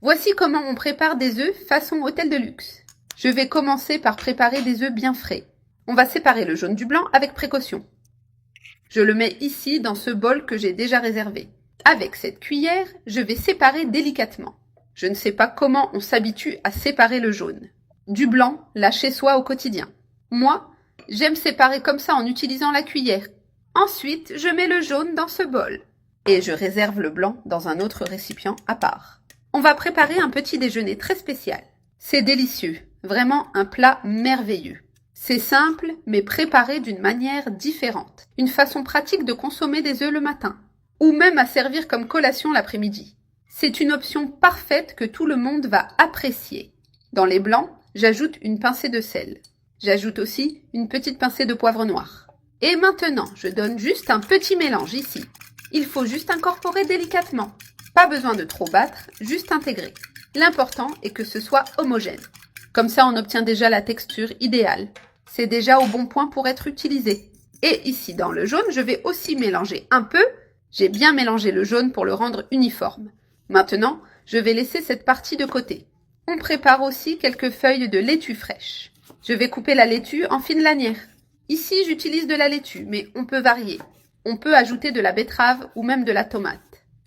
Voici comment on prépare des œufs façon hôtel de luxe. Je vais commencer par préparer des œufs bien frais. On va séparer le jaune du blanc avec précaution. Je le mets ici dans ce bol que j'ai déjà réservé. Avec cette cuillère, je vais séparer délicatement. Je ne sais pas comment on s'habitue à séparer le jaune. Du blanc, là chez soi au quotidien. Moi, j'aime séparer comme ça en utilisant la cuillère. Ensuite, je mets le jaune dans ce bol. Et je réserve le blanc dans un autre récipient à part. On va préparer un petit déjeuner très spécial. C'est délicieux, vraiment un plat merveilleux. C'est simple, mais préparé d'une manière différente. Une façon pratique de consommer des œufs le matin. Ou même à servir comme collation l'après-midi. C'est une option parfaite que tout le monde va apprécier. Dans les blancs, j'ajoute une pincée de sel. J'ajoute aussi une petite pincée de poivre noir. Et maintenant, je donne juste un petit mélange ici. Il faut juste incorporer délicatement. Pas besoin de trop battre, juste intégrer. L'important est que ce soit homogène. Comme ça, on obtient déjà la texture idéale. C'est déjà au bon point pour être utilisé. Et ici, dans le jaune, je vais aussi mélanger un peu. J'ai bien mélangé le jaune pour le rendre uniforme. Maintenant, je vais laisser cette partie de côté. On prépare aussi quelques feuilles de laitue fraîche. Je vais couper la laitue en fines lanières. Ici, j'utilise de la laitue, mais on peut varier. On peut ajouter de la betterave ou même de la tomate.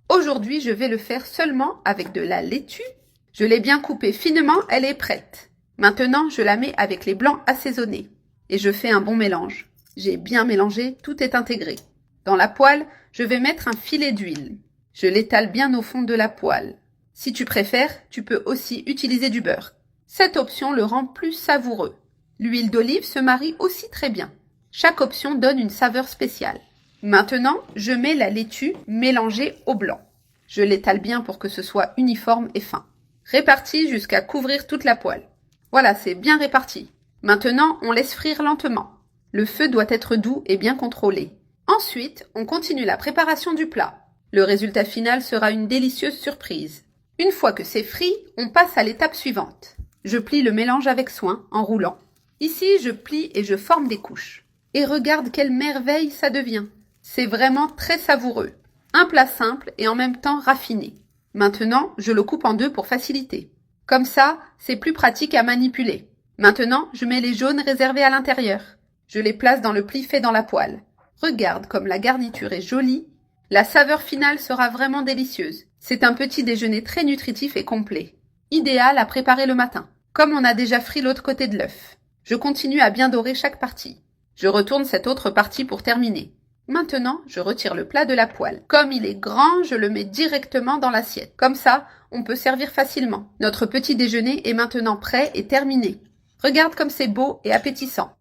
Aujourd'hui, je vais le faire seulement avec de la laitue. Je l'ai bien coupée finement, elle est prête. Maintenant, je la mets avec les blancs assaisonnés. Et je fais un bon mélange. J'ai bien mélangé, tout est intégré. Dans la poêle, je vais mettre un filet d'huile. Je l'étale bien au fond de la poêle. Si tu préfères, tu peux aussi utiliser du beurre. Cette option le rend plus savoureux. L'huile d'olive se marie aussi très bien. Chaque option donne une saveur spéciale. Maintenant, je mets la laitue mélangée au blanc. Je l'étale bien pour que ce soit uniforme et fin. Réparti jusqu'à couvrir toute la poêle. Voilà, c'est bien réparti. Maintenant, on laisse frire lentement. Le feu doit être doux et bien contrôlé. Ensuite, on continue la préparation du plat. Le résultat final sera une délicieuse surprise. Une fois que c'est frit, on passe à l'étape suivante. Je plie le mélange avec soin, en roulant. Ici, je plie et je forme des couches. Et regarde quelle merveille ça devient. C'est vraiment très savoureux. Un plat simple et en même temps raffiné. Maintenant, je le coupe en deux pour faciliter. Comme ça, c'est plus pratique à manipuler. Maintenant, je mets les jaunes réservés à l'intérieur. Je les place dans le pli fait dans la poêle. Regarde comme la garniture est jolie. La saveur finale sera vraiment délicieuse. C'est un petit déjeuner très nutritif et complet. Idéal à préparer le matin. Comme on a déjà frit l'autre côté de l'œuf. Je continue à bien dorer chaque partie. Je retourne cette autre partie pour terminer. Maintenant, je retire le plat de la poêle. Comme il est grand, je le mets directement dans l'assiette. Comme ça, on peut servir facilement. Notre petit déjeuner est maintenant prêt et terminé. Regarde comme c'est beau et appétissant.